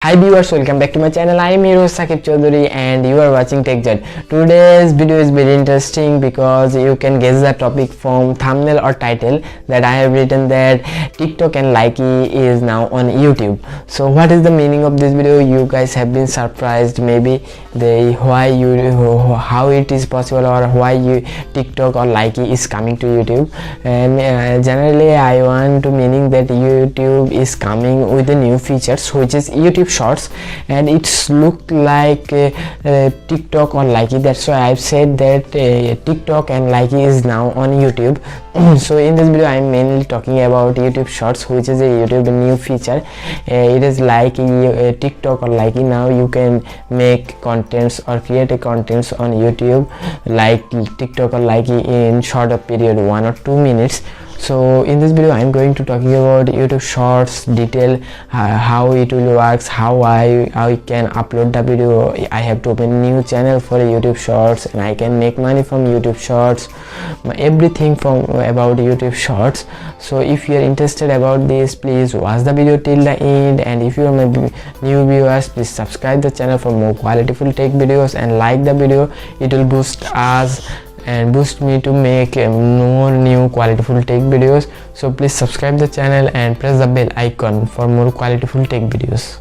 Hi viewers, welcome back to my channel. I am Hero Sakib Chaudhary and you are watching TechJet. Today's video is very interesting because you can guess the topic from thumbnail or title that I have written that TikTok and Likee is now on YouTube. So what is the meaning of this video? You guys have been surprised maybe how it is possible or why TikTok or Likee is coming to YouTube. And generally I want to meaning that YouTube is coming with the new features which is YouTube Shorts, and it's look like TikTok or Likee. That's why I've said that TikTok and Likee is now on YouTube. So in this video I'm mainly talking about YouTube Shorts, which is a YouTube new feature. It is like TikTok or Likee. Now you can make contents or create a contents on YouTube like TikTok or Likee in short of period 1 or 2 minutes. So in this video I'm going to talking about YouTube Shorts detail, how it will works, how I can upload the video. I have to open new channel for YouTube Shorts and I can make money from YouTube Shorts, everything from about YouTube Shorts. So if you are interested about this, please watch the video till the end, and if you are my new viewers, please subscribe the channel for more qualityful tech videos and like the video. It will boost us and boost me to make more new qualityful tech videos. So please subscribe the channel and press the bell icon for more qualityful tech videos.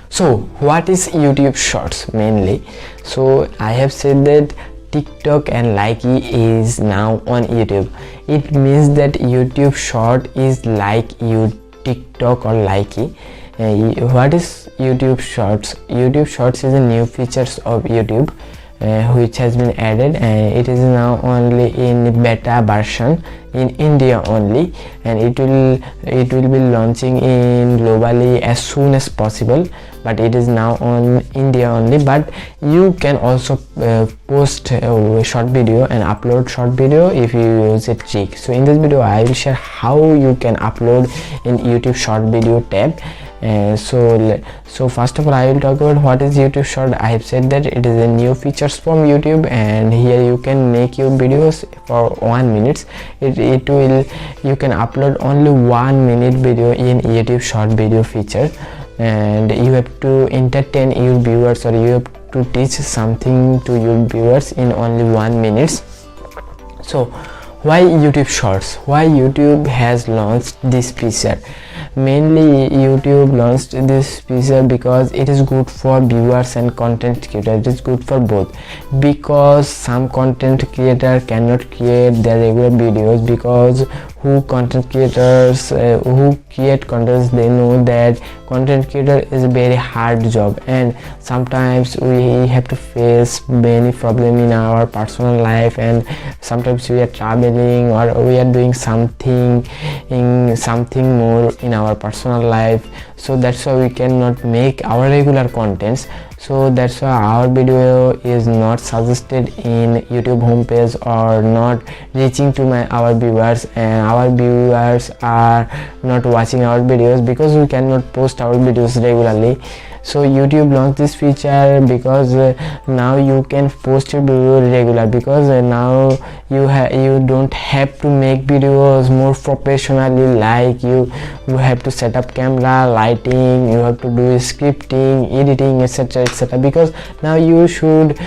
So what is YouTube Shorts mainly? So I have said that TikTok and Likee is now on YouTube. It means that YouTube Short is like TikTok or Likee. What is YouTube Shorts? YouTube Shorts is a new features of YouTube which has been added, and it is now only in beta version in India only, and it will be launching in globally as soon as possible, but it is now on India only. But you can also post short video and upload short video if you use a trick. So in this video I will share how you can upload in YouTube short video tab. So first of all I will talk about what is YouTube Short. I have said that it is a new features from YouTube, and here you can make your videos for 1 minute. You can upload only 1 minute video in YouTube Short video feature, and you have to entertain your viewers or you have to teach something to your viewers in only 1 minute. So why YouTube Shorts? Why YouTube has launched this feature? Mainly YouTube launched this feature because it is good for viewers and content creators. It is good for both, because some content creator cannot create their regular videos, because content creators who create contents, they know that content creator is a very hard job, and sometimes we have to face many problems in our personal life, and sometimes we are traveling or we are doing something more in our personal life. So that's why we cannot make our regular contents. So that's why our video is not suggested in YouTube homepage or not reaching to our viewers, and our viewers are not watching our videos because we cannot post our videos regularly. So YouTube launched this feature because now you can post your video regular, because now you don't have to make videos more professionally, like you have to set up camera, lighting, you have to do scripting, editing, etc, because now you should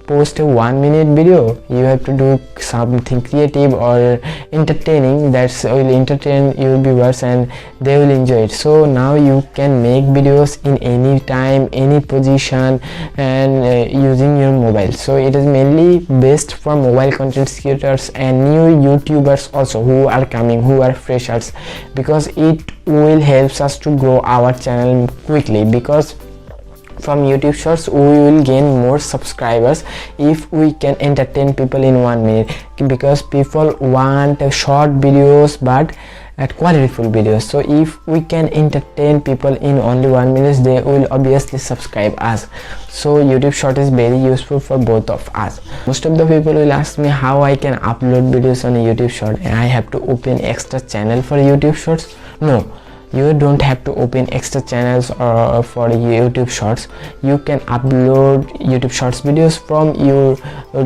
post a 1 minute video. You have to do something creative or entertaining that will entertain your viewers and they will enjoy it. So now you can make videos in any time, any position, and using your mobile. So it is mainly best for mobile content creators and new YouTubers also who are coming, who are freshers, because it will help us to grow our channel quickly, because from YouTube Shorts we will gain more subscribers if we can entertain people in 1 minute, because people want short videos but at qualityful videos. So if we can entertain people in only 1 minute, they will obviously subscribe us. So YouTube Short is very useful for both of us. Most of the people will ask me how I can upload videos on YouTube Short, and I have to open extra channel for YouTube Shorts. No, you don't have to open extra channels or for YouTube Shorts. You can upload YouTube Shorts videos from your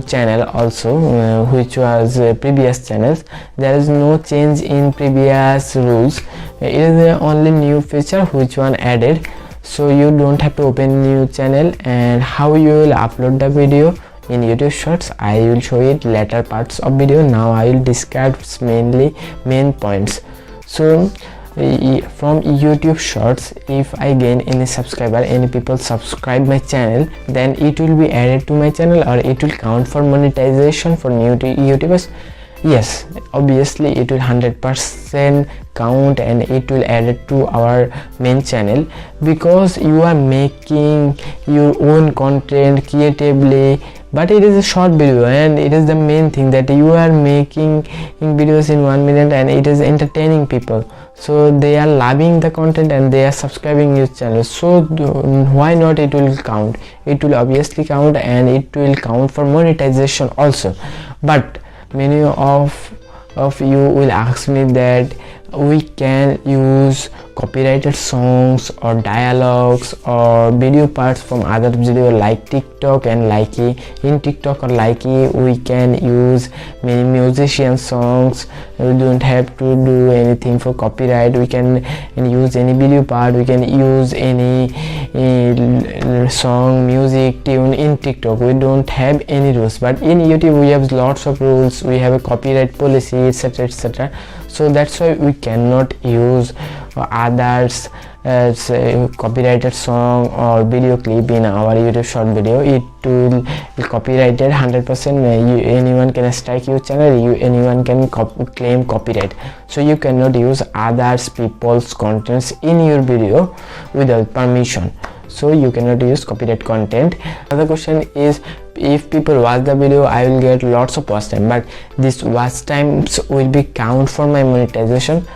channel also, which was previous channels. There is no change in previous rules. It is the only new feature which one added. So you don't have to open new channel. And how you will upload the video in YouTube Shorts, I will show it later parts of video. Now I will discuss mainly main points. So from YouTube Shorts, if I gain any subscriber, any people subscribe my channel, then it will be added to my channel, or it will count for monetization for new YouTubers. Yes, obviously it will 100% count, and it will add it to our main channel, because you are making your own content creatively. But it is a short video, and it is the main thing that you are making videos in 1 minute, and it is entertaining people, so they are loving the content and they are subscribing your channel. So why not? It will count, it will obviously count, and it will count for monetization also. But many of you will ask me that we can use copyrighted songs or dialogues or video parts from other video like TikTok and Likee. In TikTok or Likee, we can use many musician songs. We don't have to do anything for copyright. We can use any video part, we can use any song, music, tune in TikTok. We don't have any rules. But in YouTube we have lots of rules, we have a copyright policy, etc, etc. So that's why we cannot use others as a copyrighted song or video clip in our YouTube short video. It will be copyrighted 100%. Anyone can strike your channel, anyone can claim copyright. So you cannot use others people's contents in your video without permission. So you cannot use copyright content. Another question is, if people watch the video, I will get lots of watch time, but this watch times will be count for my monetization.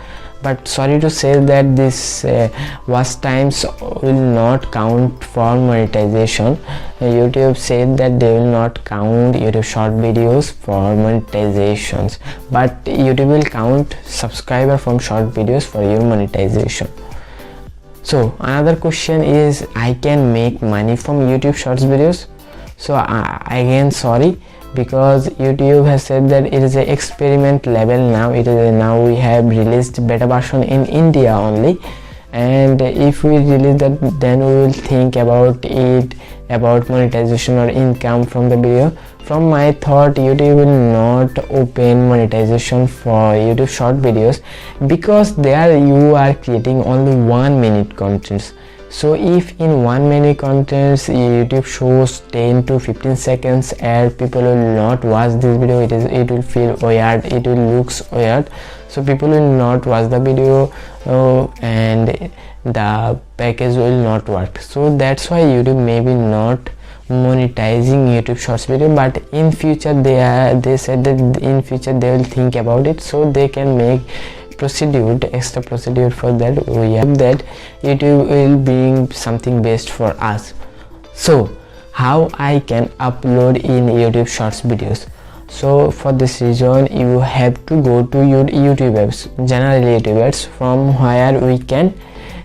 But sorry to say that this watch times will not count for monetization. YouTube said that they will not count YouTube short videos for monetizations, but YouTube will count subscriber from short videos for your monetization. So another question is, I can make money from YouTube shorts videos? So again, sorry, because YouTube has said that it is a experiment level now. Now we have released beta version in India only, and if we release that, then we will think about it, about monetization or income from the video. From my thought, YouTube will not open monetization for YouTube short videos, because there you are creating only 1 minute contents. So if in 1 minute contents YouTube shows 10 to 15 seconds and people will not watch this video, it will feel weird, it will looks weird, so people will not watch the video, and the package will not work. So that's why YouTube maybe not monetizing YouTube shorts video. But in future they said that in future they will think about it, so they can make extra procedure for that. We have that YouTube will bring something best for us. So how I can upload in YouTube shorts videos? So for this reason, you have to go to your YouTube apps, general YouTube apps, from where we can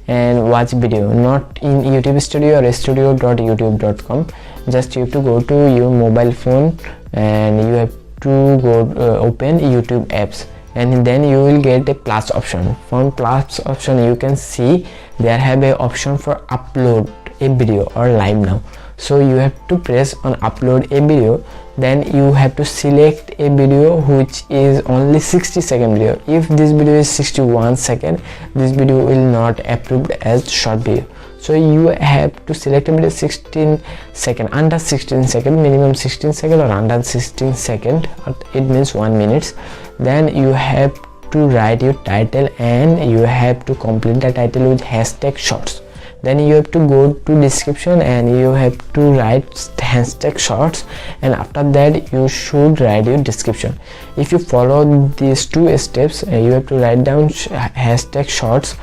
and watch video, not in YouTube Studio or studio.youtube.com. just you have to go to your mobile phone and you have to go open YouTube apps, and then you will get a plus option. From plus option you can see there have a option for upload a video or live now. So you have to press on upload a video, then you have to select a video which is only 60-second video. If this video is 61 second, this video will not approved as short video. So you have to select a video 16 second, under 16 second, minimum 16 second or under 16 second, it means 1 minute. Then you have to write your title, and you have to complete the title with hashtag shorts. Then you have to go to description and you have to write hashtag shorts, and after that you should write your description. If you follow these two steps, you have to write down hashtag shorts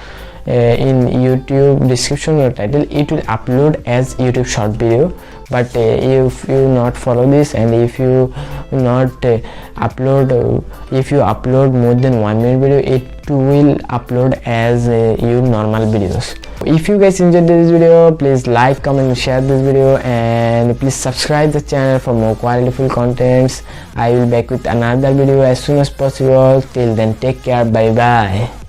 in YouTube description or title, it will upload as YouTube short video. But if you not follow this, and if you not upload. If you upload more than 1 minute video, it will upload as your normal videos. If you guys enjoyed this video, please like, comment and share this video, and please subscribe the channel for more quality contents. I will back with another video as soon as possible. Till then, take care, bye bye.